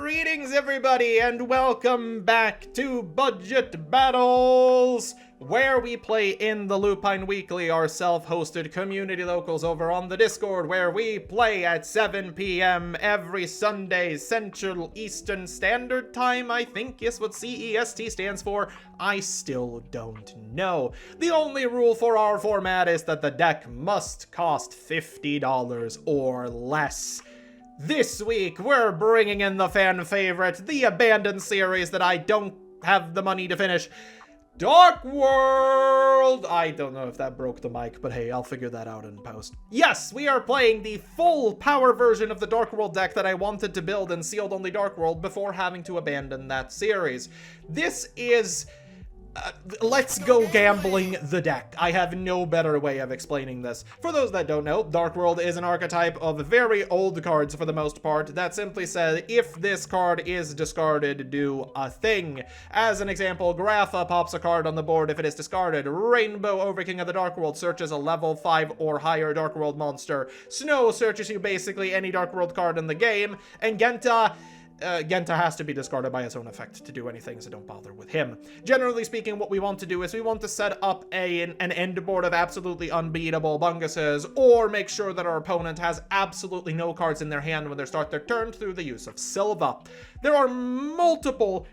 Greetings everybody and welcome back to Budget Battles, where we play in the Lupine Weekly, our self-hosted community locals over on the Discord, where we play at 7 p.m. every Sunday, Central Eastern Standard Time, I think is what CEST stands for. I still don't know. The only rule for our format is that the deck must cost $50 or less. This week, we're bringing in the fan favorite, the abandoned series that I don't have the money to finish, Dark World! I don't know if that broke the mic, but hey, I'll figure that out in post. Yes, we are playing the full power version of the Dark World deck that I wanted to build in Sealed Only Dark World before having to abandon that series. This is... let's go gambling the deck. I have no better way of explaining this. For those that don't know, Dark World is an archetype of very old cards for the most part that simply says if this card is discarded, do a thing. As an example, Grapha pops a card on the board if it is discarded. Rainbow, Overking of the Dark World, searches a level 5 or higher Dark World monster. Snow searches you basically any Dark World card in the game. And Genta has to be discarded by his own effect to do anything, so don't bother with him. Generally speaking, what we want to do is we want to set up an end board of absolutely unbeatable bunguses, or make sure that our opponent has absolutely no cards in their hand when they start their turn through the use of Silva. There are multiple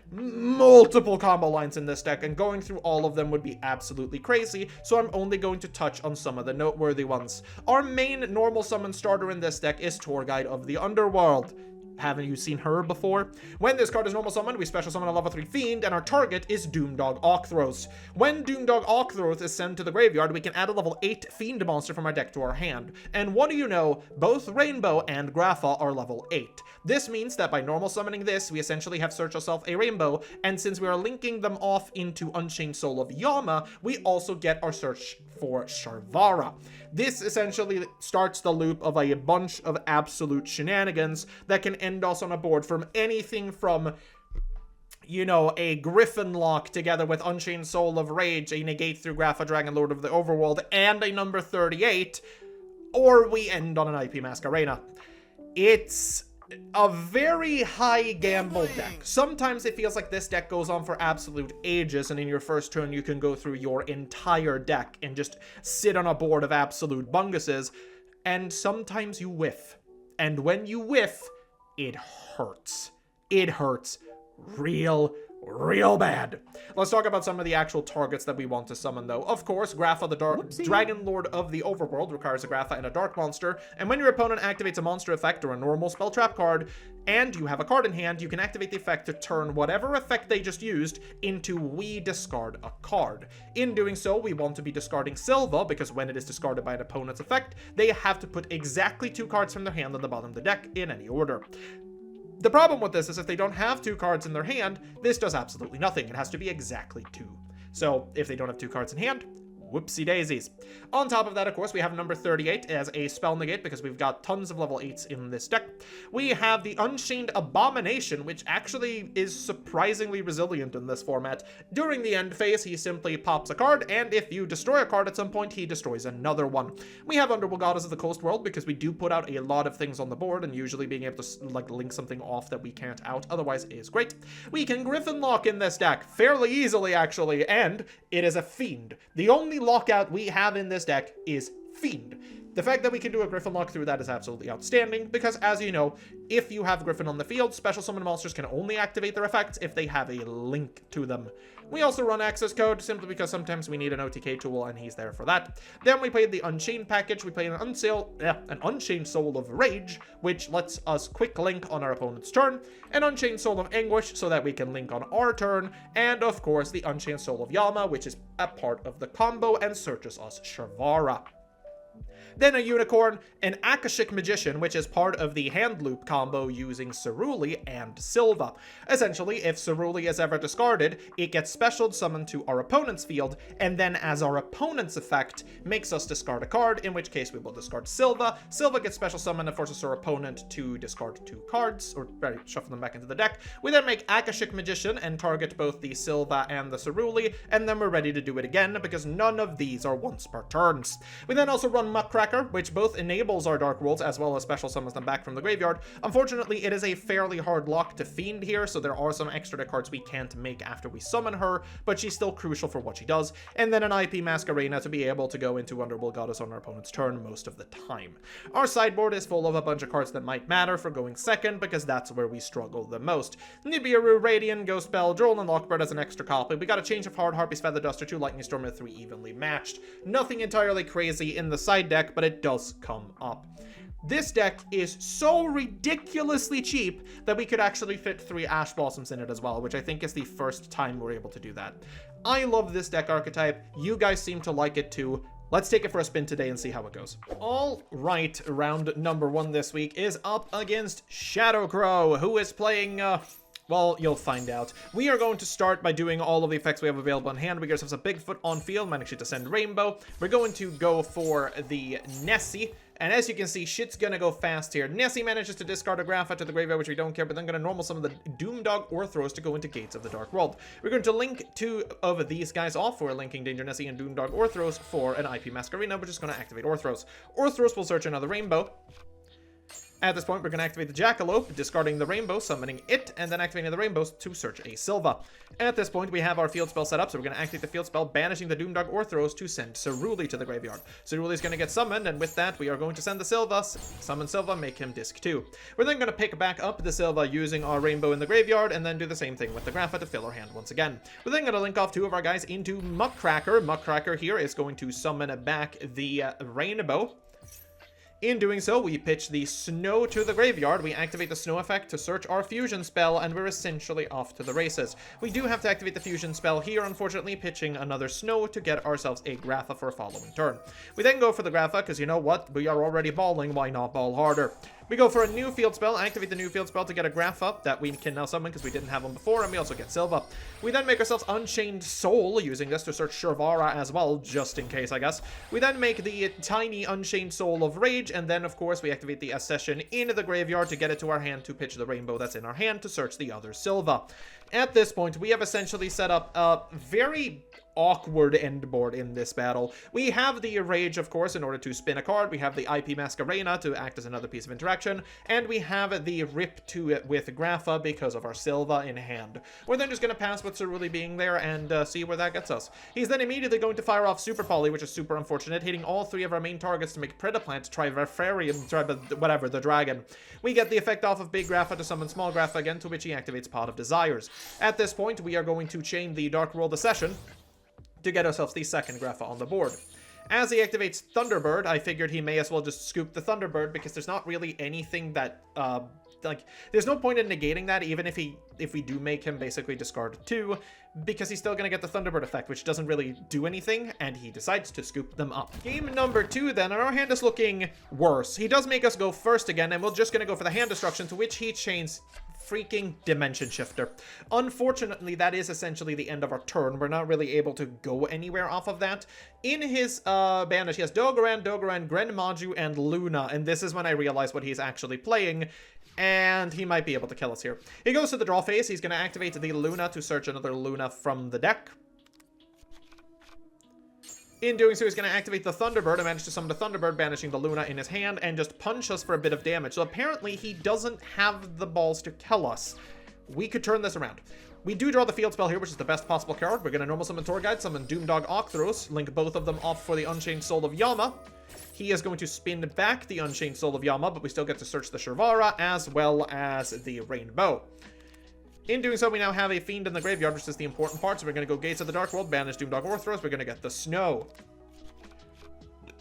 combo lines in this deck, and going through all of them would be absolutely crazy, so I'm only going to touch on some of the noteworthy ones. Our main normal summon starter in this deck is Tour Guide of the Underworld. Haven't you seen her before? When this card is normal summoned, we special summon a level 3 fiend, and our target is Doomdog Octhros. When Doomdog Octhros is sent to the graveyard, we can add a level 8 fiend monster from our deck to our hand. And what do you know? Both Rainbow and Grapha are level 8. This means that by normal summoning this, we essentially have search ourselves a Rainbow, and since we are linking them off into Unchained Soul of Yama, we also get our search for Sharvara. This essentially starts the loop of a bunch of absolute shenanigans that can end us on a board from anything from, you know, a Griffin Lock together with Unchained Soul of Rage, a negate through Grapha Dragon Lord of the Overworld, and a number 38, or we end on an IP Masquerena. It's a very high gamble deck. Sometimes it feels like this deck goes on for absolute ages, and in your first turn you can go through your entire deck and just sit on a board of absolute bunguses, and sometimes you whiff. And when you whiff, it hurts. It hurts real bad. Let's talk about some of the actual targets that we want to summon, though. Of course, Grapha, the Dragon Lord of the Overworld, requires a Grapha and a Dark Monster, and when your opponent activates a monster effect or a normal spell trap card, and you have a card in hand, you can activate the effect to turn whatever effect they just used into we discard a card. In doing so, we want to be discarding Silva, because when it is discarded by an opponent's effect, they have to put exactly 2 cards from their hand on the bottom of the deck in any order. The problem with this is if they don't have 2 cards in their hand, this does absolutely nothing. It has to be exactly 2. So if they don't have 2 cards in hand, whoopsie daisies. On top of that, of course, we have number 38 as a spell negate because we've got tons of level 8s in this deck. We have the Unchained Abomination, which actually is surprisingly resilient in this format. During the end phase, he simply pops a card, and if you destroy a card at some point, he destroys another one. We have Underworld Goddess of the Coast World because we do put out a lot of things on the board, and usually being able to like link something off that we can't out otherwise is great. We can Griffin Lock in this deck fairly easily, actually, and it is a fiend. The only lockout we have in this deck is Fiend. The fact that we can do a Griffin Lock through that is absolutely outstanding, because as you know, if you have Griffin on the field, special summon monsters can only activate their effects if they have a link to them. We also run access code, simply because sometimes we need an OTK tool, and he's there for that. Then we played the Unchained package. We played an Unchained Soul of Rage, which lets us quick link on our opponent's turn, an Unchained Soul of Anguish so that we can link on our turn, and of course the Unchained Soul of Yama, which is a part of the combo and searches us Sharvara. Then a Unicorn, an Akashic Magician, which is part of the hand loop combo using Ceruli and Silva. Essentially, if Ceruli is ever discarded, it gets special summoned to our opponent's field, and then as our opponent's effect, makes us discard a card, in which case we will discard Silva. Silva gets special summoned and forces our opponent to discard 2 cards, or shuffle them back into the deck. We then make Akashic Magician and target both the Silva and the Ceruli, and then we're ready to do it again, because none of these are once per turns. We then also run Muckrack Muckracker, which both enables our Dark Worlds as well as special summons them back from the graveyard. Unfortunately, it is a fairly hard lock to Fiend here, so there are some extra deck cards we can't make after we summon her, but she's still crucial for what she does. And then an IP Masquerena to be able to go into Wonderful Goddess on our opponent's turn most of the time. Our sideboard is full of a bunch of cards that might matter for going second, because that's where we struggle the most. Nibiru, Radiant, Ghost Bell, Droll, and Lockbird as an extra copy. We got a Change of Heart, Harpy's Feather Duster, 2 Lightning Storm, and 3 evenly matched. Nothing entirely crazy in the side deck, but it does come up. This deck is so ridiculously cheap that we could actually fit 3 Ash Blossoms in it as well, which I think is the first time we're able to do that. I love this deck archetype. You guys seem to like it too. Let's take it for a spin today and see how it goes. All right, round number 1 this week is up against Shadowcrow, who is playing, well, you'll find out. We are going to start by doing all of the effects we have available on hand. We get ourselves a Bigfoot on field, managing to send Rainbow. We're going to go for the Nessie. And as you can see, shit's gonna go fast here. Nessie manages to discard a Grapha to the graveyard, which we don't care, but then gonna normal summon the Doomdog Orthros to go into Gates of the Dark World. We're going to link 2 of these guys off. We're linking Danger Nessie and Doomdog Orthros for an IP Masquerena, which is gonna activate Orthros. Orthros will search another Rainbow. At this point, we're going to activate the Jackalope, discarding the Rainbow, summoning it, and then activating the Rainbows to search a Silva. At this point, we have our field spell set up, so we're going to activate the field spell, banishing the Doomdog Orthros to send Ceruli to the graveyard. Ceruli is going to get summoned, and with that, we are going to send the Silva, summon Silva, make him disc 2. We're then going to pick back up the Silva using our Rainbow in the graveyard, and then do the same thing with the Grapha to fill our hand once again. We're then going to link off 2 of our guys into Muckracker. Muckracker here is going to summon back the Rainbow. In doing so, we pitch the Snow to the graveyard. We activate the Snow effect to search our Fusion spell, and we're essentially off to the races. We do have to activate the Fusion spell here, unfortunately, pitching another Snow to get ourselves a Grapha for a following turn. We then go for the Grapha, because you know what? We are already balling, why not ball harder? We go for a new field spell, activate the new field spell to get a Grapha that we can now summon because we didn't have one before, and we also get Silva. We then make ourselves Unchained Soul, using this to search Shirvara as well, just in case, I guess. We then make the tiny Unchained Soul of Rage, and then, of course, we activate the Accession into the graveyard to get it to our hand to pitch the Rainbow that's in our hand to search the other Silva. At this point, we have essentially set up a very awkward end board in this battle. We have the Rage, of course, in order to spin a card. We have the IP Masquerena to act as another piece of interaction. And we have the Rip to it with Grapha because of our Silva in hand. We're then just going to pass with Ceruli being there and see where that gets us. He's then immediately going to fire off Super Poly, which is super unfortunate, hitting all 3 of our main targets to make Predaplant, Trivefarium, whatever, the dragon. We get the effect off of Big Grapha to summon Small Grapha again, to which he activates Pot of Desires. At this point, we are going to chain the Dark World Accession to get ourselves the second Grapha on the board. As he activates Thunderbird, I figured he may as well just scoop the Thunderbird because there's not really anything that, there's no point in negating that, even if we do make him basically discard 2, because he's still going to get the Thunderbird effect, which doesn't really do anything, and he decides to scoop them up. Game number 2 then, and our hand is looking worse. He does make us go first again, and we're just going to go for the hand destruction, to which he chains freaking Dimension Shifter. Unfortunately, that is essentially the end of our turn. We're not really able to go anywhere off of that. In his banish, he has Dogoran, Gren, Maju, and Luna, and this is when I realize what he's actually playing, and he might be able to kill us here. He goes to the draw phase. He's going to activate the Luna to search another Luna from the deck. In doing so, he's going to activate the Thunderbird and manage to summon the Thunderbird, banishing the Luna in his hand, and just punch us for a bit of damage. So apparently, he doesn't have the balls to kill us. We could turn this around. We do draw the field spell here, which is the best possible card. We're going to normal summon Tour Guide, summon Doomdog Octhros, link both of them off for the Unchained Soul of Yama. He is going to spin back the Unchained Soul of Yama, but we still get to search the Shirvara as well as the Rainbow. In doing so, we now have a Fiend in the graveyard, which is the important part. So we're going to go Gates of the Dark World, banish Doomdog Orthros. We're going to get the Snow.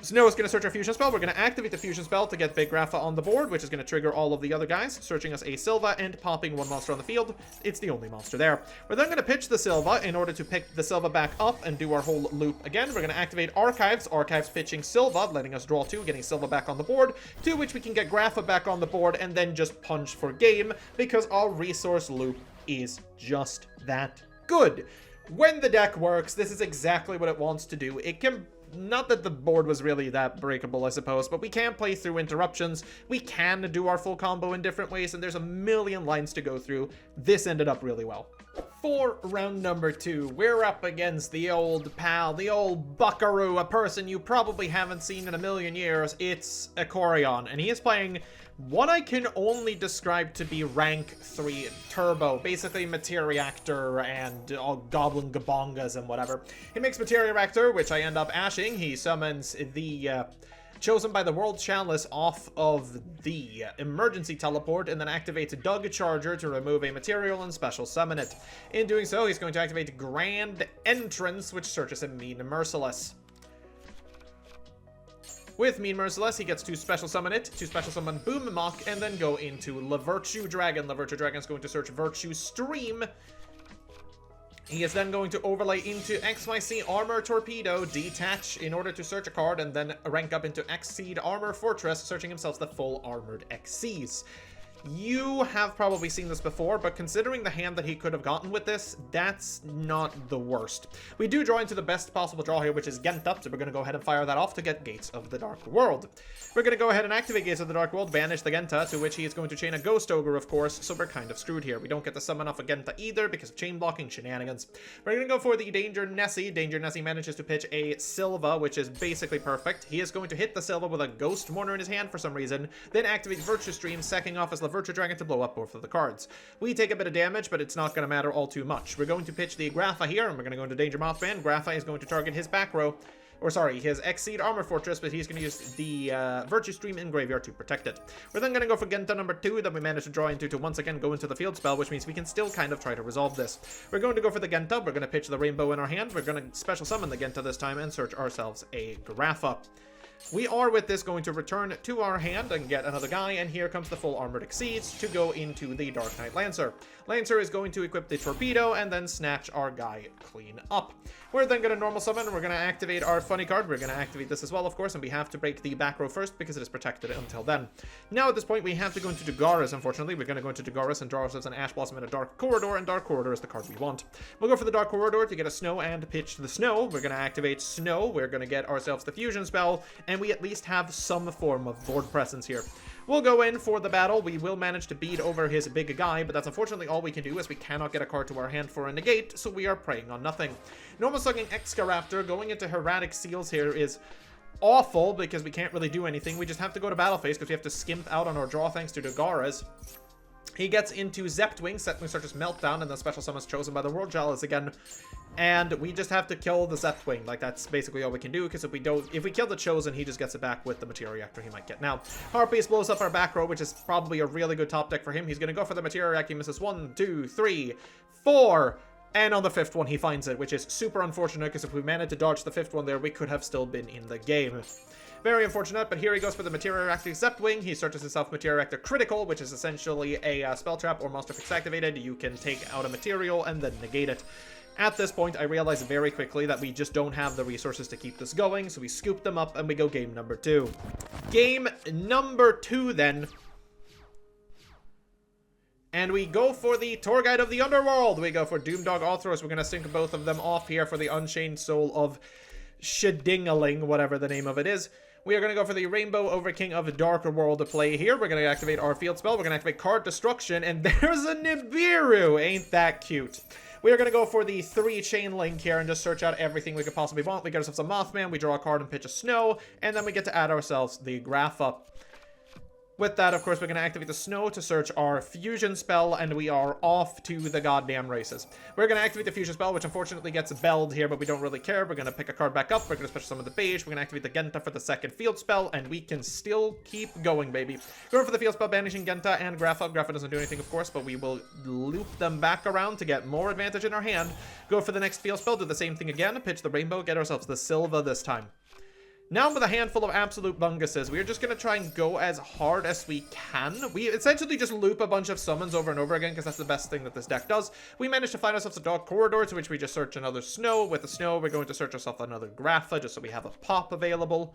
Snow is going to search our Fusion spell. We're going to activate the Fusion spell to get Big Grapha on the board, which is going to trigger all of the other guys, searching us a Silva and popping 1 monster on the field. It's the only monster there. We're then going to pitch the Silva in order to pick the Silva back up and do our whole loop again. We're going to activate Archives pitching Silva, letting us draw 2, getting Silva back on the board, to which we can get Grapha back on the board and then just punch for game because our resource loop is just that good. When the deck works, this is exactly what it wants to do. It can... Not that the board was really that breakable, I suppose, but we can play through interruptions. We can do our full combo in different ways, and there's a million lines to go through. This ended up really well. For round number 2, we're up against the old pal, the old buckaroo, a person you probably haven't seen in a million years. It's Acorion, and he is playing what I can only describe to be rank 3 turbo, basically Materia-Reactor and all goblin gabongas and whatever. He makes Materia-Reactor, which I end up ashing. He summons the chosen by the World Chalice off of the emergency teleport, and then activates Dug Charger to remove a material and special summon it. In doing so, he's going to activate Grand Entrance, which searches him Mean Merciless. With Mean Merciless, he gets to special summon it, to special summon Boom Mock, and then go into La Virtue Dragon. La Virtue Dragon is going to search Virtue Stream. He is then going to overlay into XYZ Armor Torpedo, detach in order to search a card, and then rank up into Exceed Armor Fortress, searching himself the full Armored Xyz. You have probably seen this before, but considering the hand that he could have gotten with this, that's not the worst. We do draw into the best possible draw here, which is Genta, so we're going to go ahead and fire that off to get Gates of the Dark World. We're going to go ahead and activate Gates of the Dark World, banish the Genta, to which he is going to chain a Ghost Ogre, of course, so we're kind of screwed here. We don't get to summon off a Genta either because of chain blocking shenanigans. We're going to go for the Danger Nessie. Danger Nessie manages to pitch a Silva, which is basically perfect. He is going to hit the Silva with a Ghost Mourner in his hand for some reason, then activate Virtue Stream, sacking off his Virtue Dragon to blow up both of the cards. We take a bit of damage, but it's not going to matter all too much. We're going to pitch the Grapha here, and we're going to go into Danger Mothman. Grapha is going to target his back row, or sorry, his Exceed Armor Fortress, but he's going to use the Virtue Stream in Graveyard to protect it. We're then going to go for Genta number 2 that we managed to draw into to once again go into the field spell, which means we can still kind of try to resolve this. We're going to go for the Genta. We're going to pitch the Rainbow in our hand. We're going to special summon the Genta this time and search ourselves a Grapha. We are, with this, going to return to our hand and get another guy, and here comes the full Armored Xyz to go into the Dark Knight Lancer. Lancer is going to equip the Torpedo and then snatch our guy clean up. We're then going to normal summon, and we're going to activate our funny card. We're going to activate this as well, of course, and we have to break the back row first because it is protected until then. Now, at this point, we have to go into Dagaris, unfortunately. We're going to go into Dagaris and draw ourselves an Ash Blossom and a Dark Corridor, and Dark Corridor is the card we want. We'll go for the Dark Corridor to get a Snow and pitch the Snow. We're going to activate Snow. We're going to get ourselves the Fusion spell, and we at least have some form of board presence here. We'll go in for the battle. We will manage to beat over his big guy, but that's unfortunately all we can do as we cannot get a card to our hand for a negate, so we are preying on nothing. Normal Sucking Excalibur going into Herratic Seals here is awful because we can't really do anything. We just have to go to battle phase because we have to skimp out on our draw thanks to Dagaras. He gets into Zeptwing, Zeptwing searches Meltdown, and then special summons chosen by the World Chalice again. And we just have to kill the Zeptwing. Like, that's basically all we can do, because if we kill the Chosen, he just gets it back with the Materia Reactor he might get. Now, Harpies blows up our back row, which is probably a really good top deck for him. He's going to go for the Materia Reactor. He misses 1, 2, 3, 4, and on the 5th one, he finds it, which is super unfortunate, because if we managed to dodge the 5th one there, we could have still been in the game. Very unfortunate, but here he goes for the Materia Reactor Zeptwing. He searches himself Materia Reactor Critical, which is essentially a spell trap or monster fix activated. You can take out a material and then negate it. At this point, I realized very quickly that we just don't have the resources to keep this going, so we scoop them up and we go game number 2. Game number 2, then. And we go for the Tour Guide of the Underworld. We go for Doomdog Authoros. We're going to sync both of them off here for the Unchained Soul of Shedingaling, whatever the name of it is. We are going to go for the Rainbow Overking of Darker World to play here. We're going to activate our field spell. We're going to activate Card Destruction, and there's a Nibiru. Ain't that cute? We are going to go for the 3 chain link here and just search out everything we could possibly want. We get ourselves a Mothman, we draw a card and pitch a Snow, and then we get to add ourselves the Grapha. With that, of course, we're going to activate the Snow to search our Fusion spell, and we are off to the goddamn races. We're going to activate the Fusion spell, which unfortunately gets belled here, but we don't really care. We're going to pick a card back up. We're going to special summon the Beige. We're going to activate the Genta for the 2nd field spell, and we can still keep going, baby. Going for the field spell, banishing Genta and Grapha. Grapha doesn't do anything, of course, but we will loop them back around to get more advantage in our hand. Go for the next field spell, do the same thing again, pitch the Rainbow, get ourselves the Silva this time. Now with a handful of absolute bunguses, we are just going to try and go as hard as we can. We essentially just loop a bunch of summons over and over again because that's the best thing that this deck does. We managed to find ourselves a Dark Corridor, to which we just search another Snow. With the Snow, we're going to search ourselves another Grapha just so we have a pop available.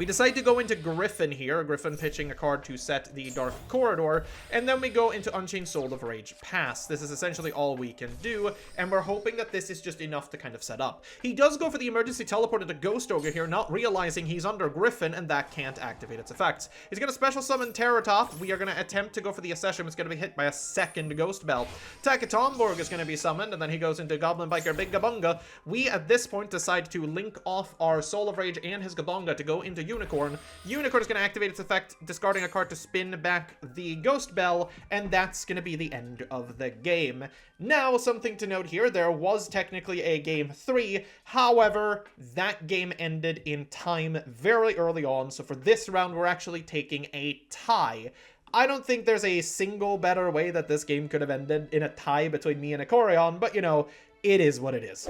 We decide to go into Griffin here, Griffin pitching a card to set the Dark Corridor, and then we go into Unchained Soul of Rage Pass. This is essentially all we can do, and we're hoping that this is just enough to kind of set up. He does go for the emergency teleport into Ghost Ogre here, not realizing he's under Griffin, and that can't activate its effects. He's going to special summon Terratop. We are going to attempt to go for the Accession. It's going to be hit by a second Ghost Bell. Takatomborg is going to be summoned, and then he goes into Goblin Biker Big Gabunga. We, at this point, decide to link off our Soul of Rage and his Gabunga to go into Unicorn. Unicorn is going to activate its effect, discarding a card to spin back the Ghost Bell, and that's going to be the end of the game. Now, something to note here, there was technically a game 3, however, that game ended in time very early on, so for this round, we're actually taking a tie. I don't think there's a single better way that this game could have ended in a tie between me and Ikorion, but you know, it is what it is.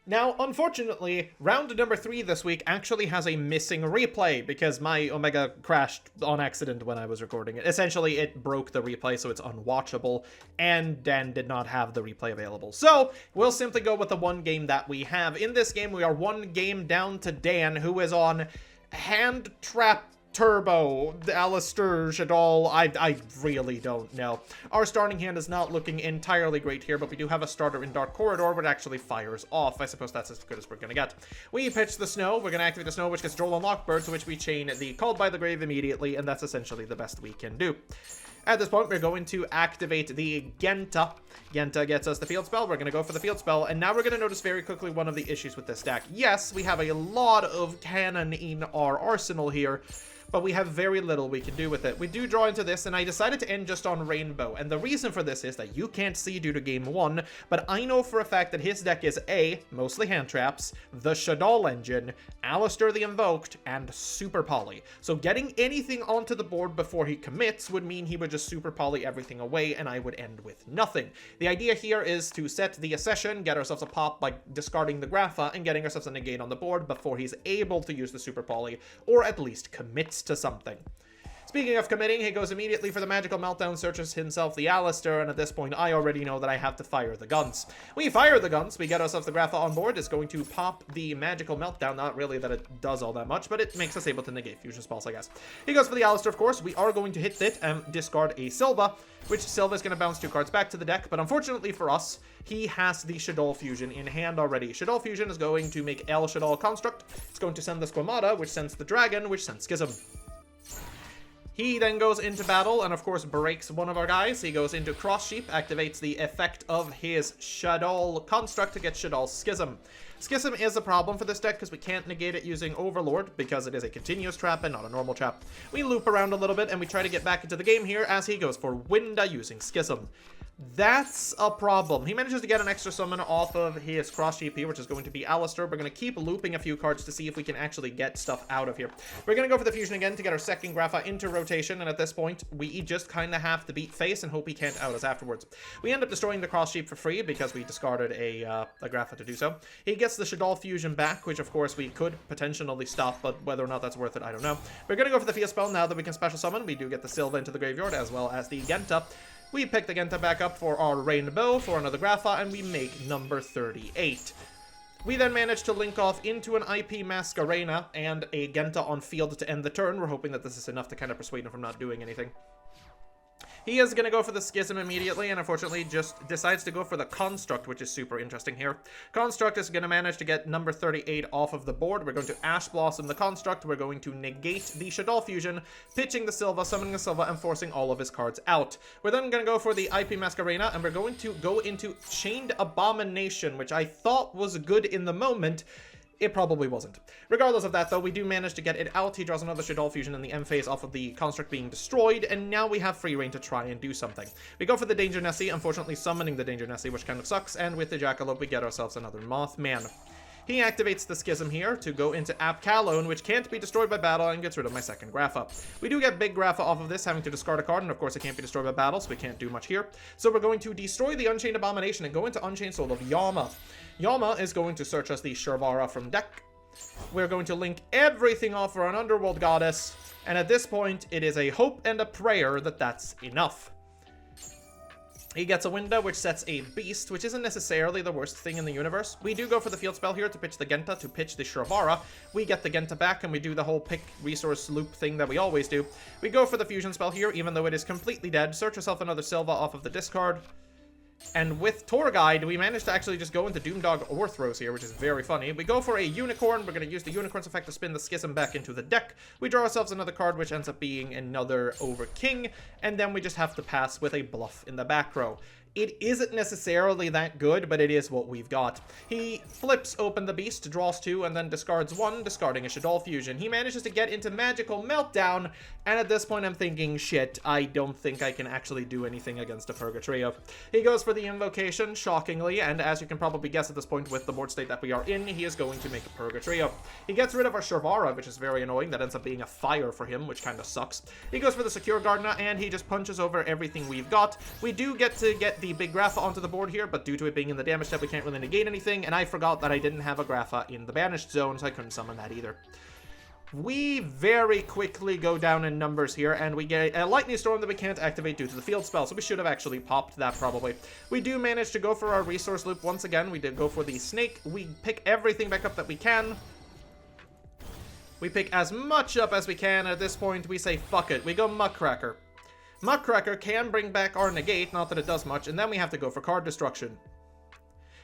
Now, unfortunately, round number 3 this week actually has a missing replay because my Omega crashed on accident when I was recording it. Essentially, it broke the replay, so it's unwatchable, and Dan did not have the replay available. So, we'll simply go with the one game that we have. In this game, we are one game down to Dan, who is on Hand Trap Turbo, Aleister, Shadol, I really don't know. Our starting hand is not looking entirely great here, but we do have a starter in Dark Corridor, which actually fires off. I suppose that's as good as we're gonna get. We pitch the Snow, we're gonna activate the Snow, which gets Droll and Lockbird, to which we chain the Called by the Grave immediately, and that's essentially the best we can do. At this point, we're going to activate the Genta. Genta gets us the Field Spell. We're going to go for the Field Spell. And now we're going to notice very quickly one of the issues with this deck. Yes, we have a lot of cannon in our arsenal here, but we have very little we can do with it. We do draw into this, and I decided to end just on Rainbow. And the reason for this is that you can't see due to game 1, but I know for a fact that his deck is A, mostly hand traps, the Shadol engine, Aleister the Invoked, and Super Poly. So getting anything onto the board before he commits would mean he would just Super Poly everything away, and I would end with nothing. The idea here is to set the Accession, get ourselves a pop by discarding the Grapha, and getting ourselves a negate on the board before he's able to use the Super Poly, or at least commits to something. Speaking of committing, he goes immediately for the Magical Meltdown, searches himself the Aleister, and at this point I already know that I have to fire the guns. We fire the guns, we get ourselves the Grapha on board. It's going to pop the Magical Meltdown, not really that it does all that much, but it makes us able to negate Fusion Spells, I guess. He goes for the Aleister, of course. We are going to hit it and discard a Silva, which Silva is going to bounce 2 cards back to the deck, but unfortunately for us, he has the Shadol Fusion in hand already. Shadol Fusion is going to make El Shadol Construct. It's going to send the Squamata, which sends the Dragon, which sends Schism. He then goes into battle and, of course, breaks one of our guys. He goes into Cross Sheep, activates the effect of his Shadol Construct to get Shadol Schism. Schism is a problem for this deck because we can't negate it using Overlord because it is a continuous trap and not a normal trap. We loop around a little bit and we try to get back into the game here as he goes for Winda using Schism. That's a problem. He manages to get an extra summon off of his Cross GP, which is going to be Aleister. We're going to keep looping a few cards to see if we can actually get stuff out of here. We're going to go for the Fusion again to get our second Grapha into rotation, and at this point, we just kind of have to beat face and hope he can't out us afterwards. We end up destroying the Cross Sheep for free because we discarded a Grapha to do so. He gets the Shadol Fusion back, which of course we could potentially stop, but whether or not that's worth it, I don't know. We're going to go for the Field Spell now that we can special summon. We do get the Silva into the graveyard as well as the Genta. We pick the Genta back up for our Rainbow, for another Grapha, and we make number 38. We then manage to link off into an IP Masquerena and a Genta on field to end the turn. We're hoping that this is enough to kind of persuade him from not doing anything. He is going to go for the Schism immediately, and unfortunately just decides to go for the Construct, which is super interesting here. Construct is going to manage to get number 38 off of the board. We're going to Ash Blossom the Construct. We're going to negate the Shadol Fusion, pitching the Silva, summoning the Silva, and forcing all of his cards out. We're then going to go for the IP Masquerena, and we're going to go into Chained Abomination, which I thought was good in the moment. It probably wasn't. Regardless of that, though, we do manage to get it out. He draws another Shadol Fusion in the end phase off of the Construct being destroyed, and now we have free reign to try and do something. We go for the Danger Nessie, unfortunately summoning the Danger Nessie, which kind of sucks, and with the Jackalope, we get ourselves another Mothman. He activates the Schism here to go into Apkalone, which can't be destroyed by battle, and gets rid of my second Grapha. We do get big Grapha off of this, having to discard a card, and of course it can't be destroyed by battle, so we can't do much here. So we're going to destroy the Unchained Abomination and go into Unchained Soul of Yama. Yama is going to search us the Shervara from deck. We're going to link everything off for an Underworld Goddess, and at this point, it is a hope and a prayer that that's enough. He gets a window, which sets a beast, which isn't necessarily the worst thing in the universe. We do go for the field spell here to pitch the Genta, to pitch the Shrivara. We get the Genta back, and we do the whole pick resource loop thing that we always do. We go for the fusion spell here, even though it is completely dead. Search yourself another Silva off of the discard. And with Tour Guide, we managed to actually just go into Doomdog Orthros here, which is very funny. We go for a Unicorn. We're going to use the Unicorn's effect to spin the Schism back into the deck. We draw ourselves another card, which ends up being another Over King. And then we just have to pass with a Bluff in the back row. It isn't necessarily that good, but it is what we've got. He flips open the beast, draws 2, and then discards 1, discarding a Shaddoll Fusion. He manages to get into Magical Meltdown, and at this point I'm thinking, shit, I don't think I can actually do anything against a Purgatrio. He goes for the Invocation, shockingly, and as you can probably guess at this point with the board state that we are in, he is going to make a Purgatrio. He gets rid of our Shrivara, which is very annoying. That ends up being a fire for him, which kind of sucks. He goes for the Secure Gardener, and he just punches over everything we've got. We do get to get the big Grapha onto the board here, but due to it being in the damage step, we can't really negate anything, and I forgot that I didn't have a Grapha in the banished zone, so I couldn't summon that either. We very quickly go down in numbers here, and we get a Lightning Storm that we can't activate due to the field spell, so we should have actually popped that probably. We do manage to go for our resource loop once again. We did go for the Snake. We pick everything back up that we can. We pick as much up as we can. At this point, we say, fuck it. We go Muckracker. Muckracker can bring back our negate, not that it does much, and then we have to go for card destruction.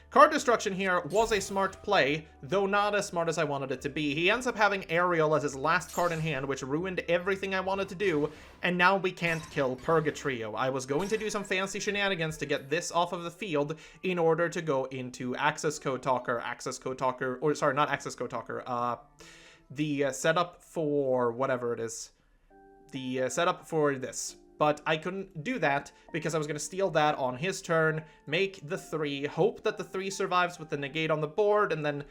Card destruction here was a smart play, though not as smart as I wanted it to be. He ends up having Ariel as his last card in hand, which ruined everything I wanted to do, and now we can't kill Purgatrio. I was going to do some fancy shenanigans to get this off of the field in order to go into Access Code Talker, or sorry, not Access Code Talker, the setup for whatever it is. The setup for this. But I couldn't do that because I was going to steal that on his turn, make the 3, hope that the 3 survives with the negate on the board, and then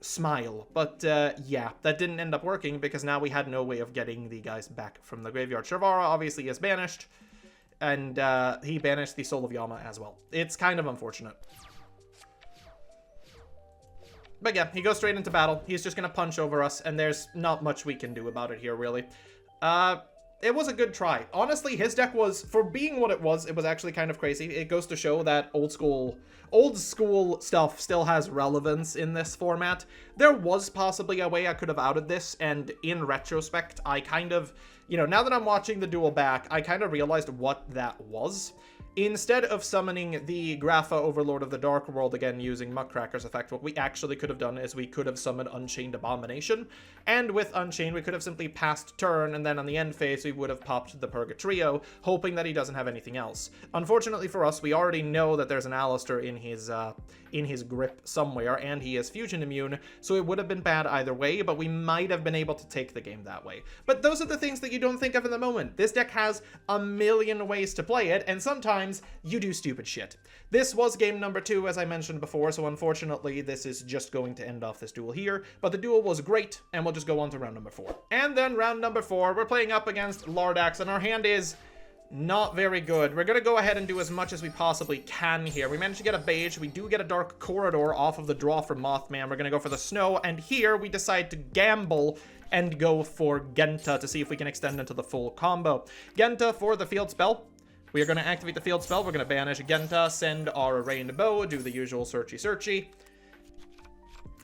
smile. But yeah, that didn't end up working because now we had no way of getting the guys back from the graveyard. Shrivara obviously is banished, and he banished the Soul of Yama as well. It's kind of unfortunate. But yeah, he goes straight into battle. He's just going to punch over us, and there's not much we can do about it here, really. It was a good try. Honestly, his deck was, for being what it was actually kind of crazy. It goes to show that old school stuff still has relevance in this format. There was possibly a way I could have outed this, and in retrospect, I kind of, you know, now that I'm watching the duel back, I kind of realized what that was. Instead of summoning the Grapha Overlord of the Dark World again using Muckracker's effect, what we actually could have done is we could have summoned Unchained Abomination, and with Unchained we could have simply passed turn, and then on the end phase we would have popped the Purgatrio, hoping that he doesn't have anything else. Unfortunately for us, we already know that there's an Aleister in his grip somewhere, and he is fusion immune, so it would have been bad either way, but we might have been able to take the game that way. But those are the things that you don't think of in the moment. This deck has a million ways to play it, and sometimes you do stupid shit. This was game number 2, as I mentioned before, so unfortunately this is just going to end off this duel here, but the duel was great, and we'll just go on to round number 4. And then round number 4, we're playing up against Lardax, and our hand is not very good. We're going to go ahead and do as much as we possibly can here. We managed to get a Beige. We do get a Dark Corridor off of the draw for Mothman. We're going to go for the Snow, and here we decide to gamble and go for Genta to see if we can extend into the full combo. Genta for the field spell. We are going to activate the field spell. We're going to banish Genta, send our Rainbow, do the usual searchy.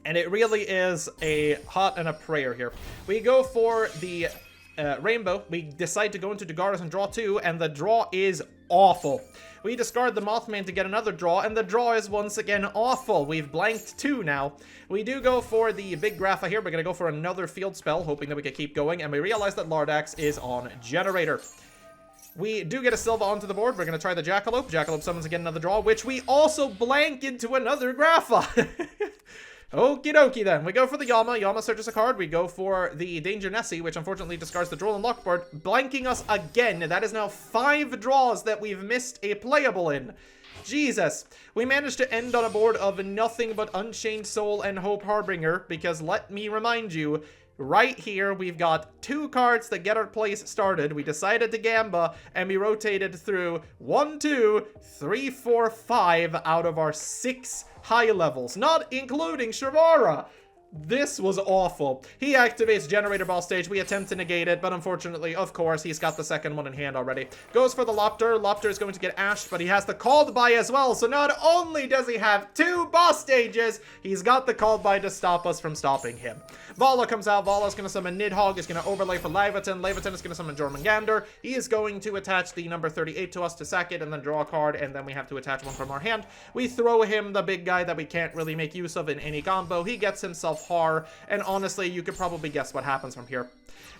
And it really is a hot and a prayer here. We go for the Rainbow. We decide to go into Dagaris and draw 2, and the draw is awful. We discard the Mothman to get another draw, and the draw is once again awful. We've blanked 2 now. We do go for the big Grapha here. We're going to go for another field spell, hoping that we can keep going, and we realize that Lardax is on Generator. We do get a Silva onto the board. We're going to try the Jackalope. Jackalope summons again another draw, which we also blank into another Grapha. Okie dokie then. We go for the Yama. Yama searches a card. We go for the Danger Nessie, which unfortunately discards the Droll and Lock board, blanking us again. That is now 5 draws that we've missed a playable in. Jesus. We managed to end on a board of nothing but Unchained Soul and Hope Harbinger, because let me remind you, right here, we've got 2 cards that get our place started. We decided to Gamba, and we rotated through 1, 2, 3, 4, 5 out of our 6 high levels, not including Shrivara. This was awful. He activates Generator Ball stage. We attempt to negate it, but unfortunately, of course, he's got the second one in hand already. Goes for the Lopter. Lopter is going to get ashed, but he has the Called By as well. So not only does he have 2 boss stages, he's got the Called By to stop us from stopping him. Vala comes out. Vala's going to summon Nidhogg. He's going to overlay for Leviathan. Leviathan is going to summon Jormungandr. He is going to attach the number 38 to us to sack it and then draw a card, and then we have to attach one from our hand. We throw him the big guy that we can't really make use of in any combo. He gets himself Har, and honestly, you could probably guess what happens from here.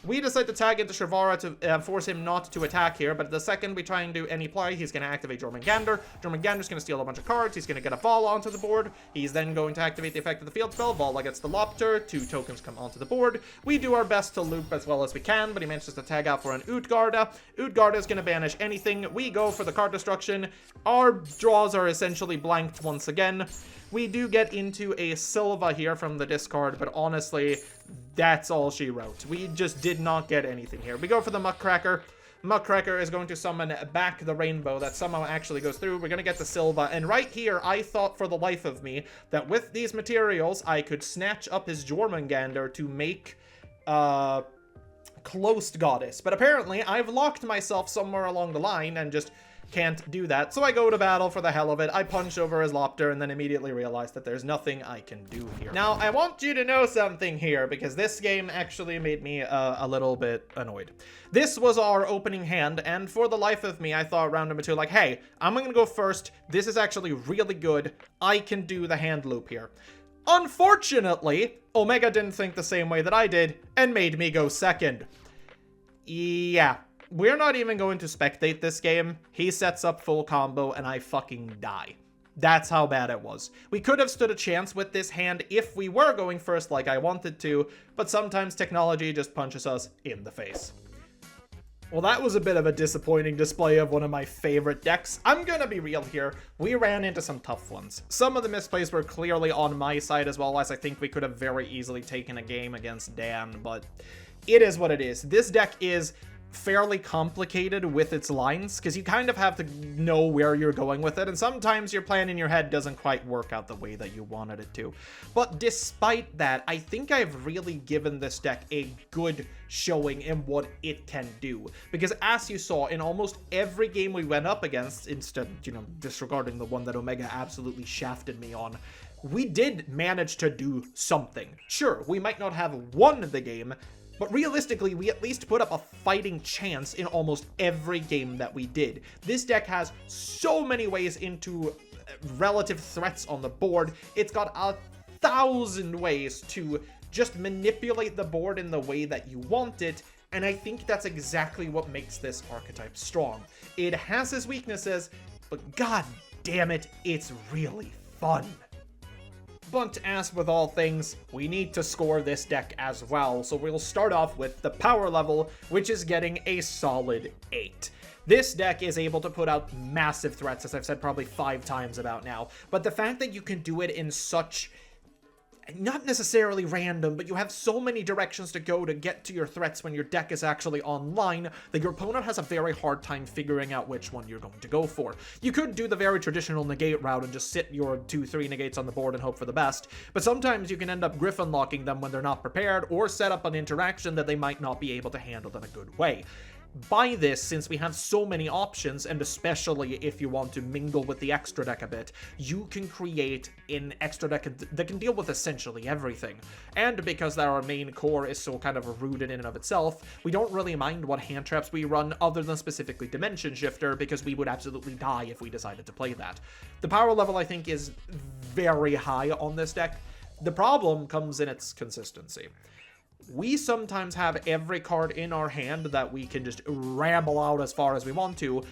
We decide to tag into Shavara to force him not to attack here, but the second we try and do any play, he's going to activate Jormungandr. Jormungandr's going to steal a bunch of cards. He's going to get a Vala onto the board. He's then going to activate the effect of the field spell. Vala gets the Lopter. 2 tokens come onto the board. We do our best to loop as well as we can, but he manages to tag out for an Utgarda. Utgarda is going to banish anything. We go for the card destruction. Our draws are essentially blanked once again. We do get into a Sylva here from the discard, but honestly, that's all she wrote. We just did not get anything here. We go for the Muckracker. Muckracker is going to summon back the rainbow that somehow actually goes through. We're going to get the Sylva, and right here, I thought for the life of me that with these materials, I could snatch up his Jormungandr to make Closed Goddess. But apparently, I've locked myself somewhere along the line and just can't do that. So I go to battle for the hell of it. I punch over his Lopter and then immediately realize that there's nothing I can do here. Now, I want you to know something here, because this game actually made me a little bit annoyed. This was our opening hand, and for the life of me, I thought round number 2, like, hey, I'm gonna go first. This is actually really good. I can do the hand loop here. Unfortunately, Omega didn't think the same way that I did and made me go second. Yeah. We're not even going to spectate this game. He sets up full combo and I fucking die. That's how bad it was. We could have stood a chance with this hand if we were going first like I wanted to, but sometimes technology just punches us in the face. Well, that was a bit of a disappointing display of one of my favorite decks. I'm gonna be real here. We ran into some tough ones. Some of the misplays were clearly on my side, as well as I think we could have very easily taken a game against Dan, but it is what it is. This deck is fairly complicated with its lines, because you kind of have to know where you're going with it, and sometimes your plan in your head doesn't quite work out the way that you wanted it to. But despite that, I think I've really given this deck a good showing in what it can do, because as you saw in almost every game we went up against, instead, disregarding the one that Omega absolutely shafted me on, we did manage to do something. Sure, we might not have won the game, but realistically, we at least put up a fighting chance in almost every game that we did. This deck has so many ways into relative threats on the board. It's got 1,000 ways to just manipulate the board in the way that you want it, and I think that's exactly what makes this archetype strong. It has its weaknesses, but god damn it, it's really fun. But as with all things, we need to score this deck as well, so we'll start off with the power level, which is getting a solid 8. This deck is able to put out massive threats, as I've said probably 5 times about now, but the fact that you can do it in such, not necessarily random, but you have so many directions to go to get to your threats when your deck is actually online that your opponent has a very hard time figuring out which one you're going to go for. You could do the very traditional negate route and just sit your 2-3 negates on the board and hope for the best, but sometimes you can end up Griffin locking them when they're not prepared, or set up an interaction that they might not be able to handle in a good way. By this, since we have so many options, and especially if you want to mingle with the extra deck a bit, you can create an extra deck that can deal with essentially everything. And because our main core is so kind of rooted in and of itself, we don't really mind what hand traps we run other than specifically Dimension Shifter, because we would absolutely die if we decided to play that. The power level, I think, is very high on this deck. The problem comes in its consistency. We sometimes have every card in our hand that we can just ramble out as far as we want to,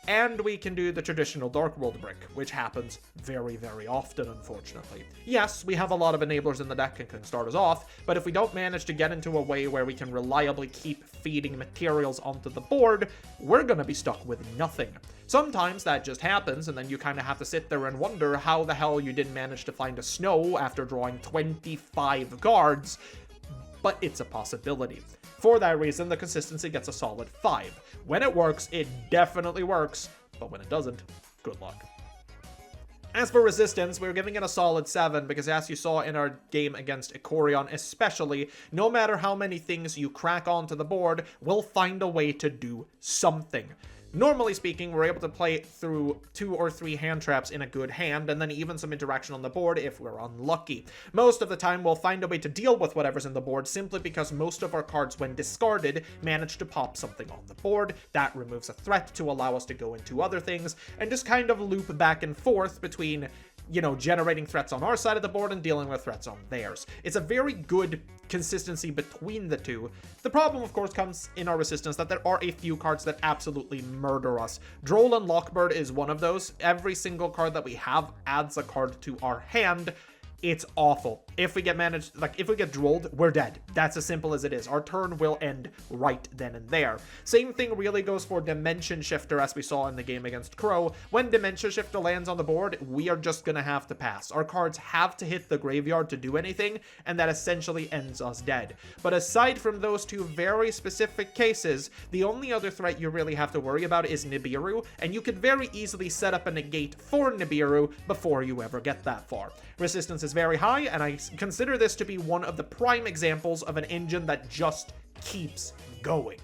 and we can do the traditional Dark World brick, which happens very, very often, unfortunately. Yes, we have a lot of enablers in the deck and can start us off, but if we don't manage to get into a way where we can reliably keep feeding materials onto the board, we're gonna be stuck with nothing. Sometimes that just happens, and then you kind of have to sit there and wonder how the hell you didn't manage to find a snow after drawing 25 cards, but it's a possibility. For that reason, the consistency gets a solid 5. When it works, it definitely works, but when it doesn't, good luck. As for resistance, we're giving it a solid 7 because, as you saw in our game against Ikorion especially, no matter how many things you crack onto the board, we'll find a way to do something. Normally speaking, we're able to play through 2 or 3 hand traps in a good hand, and then even some interaction on the board if we're unlucky. Most of the time, we'll find a way to deal with whatever's in the board simply because most of our cards, when discarded, manage to pop something on the board. That removes a threat to allow us to go into other things, and just kind of loop back and forth between, you know, generating threats on our side of the board and dealing with threats on theirs. It's a very good consistency between the two. The problem, of course, comes in our resistance that there are a few cards that absolutely murder us. Droll and Lockbird is one of those. Every single card that we have adds a card to our hand. It's awful. If we get if we get drolled, we're dead. That's as simple as it is. Our turn will end right then and there. Same thing really goes for Dimension Shifter, as we saw in the game against Crow. When Dimension Shifter lands on the board, we are just gonna have to pass. Our cards have to hit the graveyard to do anything, and that essentially ends us dead. But aside from those two very specific cases, the only other threat you really have to worry about is Nibiru, and you could very easily set up a negate for Nibiru before you ever get that far. Resistance is very high, and I consider this to be one of the prime examples of an engine that just keeps going.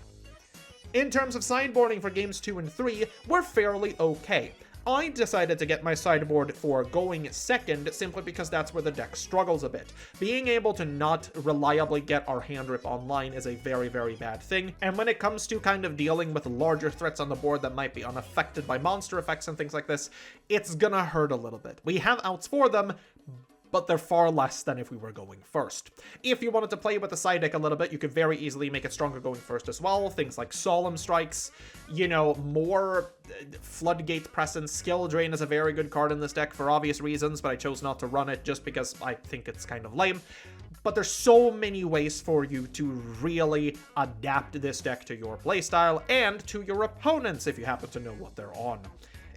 In terms of sideboarding for games 2 and 3, we're fairly okay. I decided to get my sideboard for going second simply because that's where the deck struggles a bit. Being able to not reliably get our hand rip online is a very, very bad thing, and when it comes to kind of dealing with larger threats on the board that might be unaffected by monster effects and things like this, it's gonna hurt a little bit. We have outs for them, but they're far less than if we were going first. If you wanted to play with the side deck a little bit, you could very easily make it stronger going first as well. Things like Solemn Strikes, you know, more Floodgate Presence. Skill Drain is a very good card in this deck for obvious reasons, but I chose not to run it just because I think it's kind of lame. But there's so many ways for you to really adapt this deck to your playstyle and to your opponents if you happen to know what they're on.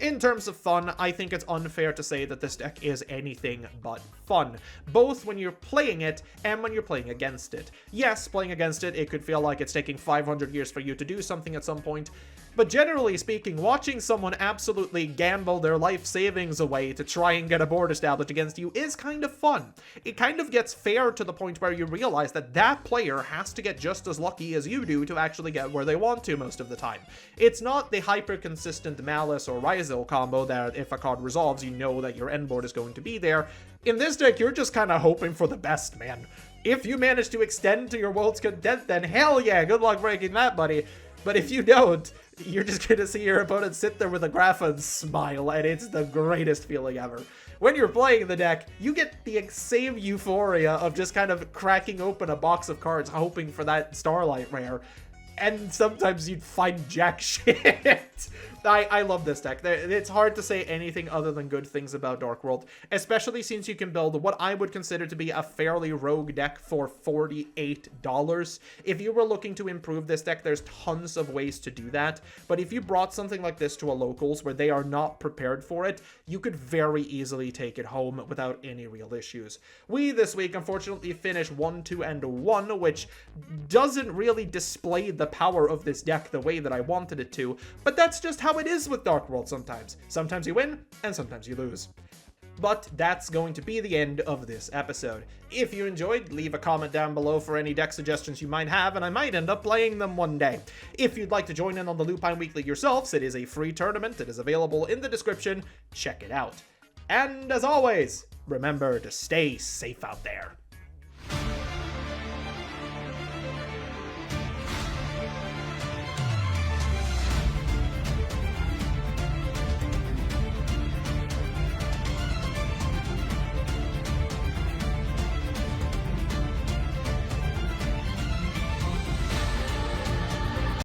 In terms of fun, I think it's unfair to say that this deck is anything but fun, both when you're playing it and when you're playing against it. Yes, playing against it, it could feel like it's taking 500 years for you to do something at some point, but generally speaking, watching someone absolutely gamble their life savings away to try and get a board established against you is kind of fun. It kind of gets fair to the point where you realize that that player has to get just as lucky as you do to actually get where they want to most of the time. It's not the hyper-consistent Malice or Ryzel combo that if a card resolves, you know that your end board is going to be there. In this deck, you're just kind of hoping for the best, man. If you manage to extend to your World's Content, then hell yeah, good luck breaking that, buddy. But if you don't, you're just going to see your opponent sit there with a graph and smile, and it's the greatest feeling ever. When you're playing the deck, you get the same euphoria of just kind of cracking open a box of cards, hoping for that Starlight rare. And sometimes you'd find jack shit. I love this deck. It's hard to say anything other than good things about Dark World, especially since you can build what I would consider to be a fairly rogue deck for $48. If you were looking to improve this deck, there's tons of ways to do that, but if you brought something like this to a locals where they are not prepared for it, you could very easily take it home without any real issues. We, this week, unfortunately finished 1, 2, and 1, which doesn't really display the power of this deck the way that I wanted it to, but that's just how it is with Dark World sometimes. Sometimes you win, and sometimes you lose. But that's going to be the end of this episode. If you enjoyed, leave a comment down below for any deck suggestions you might have, and I might end up playing them one day. If you'd like to join in on the Lupine Weekly yourselves, it is a free tournament. It is available in the description. Check it out. And as always, remember to stay safe out there.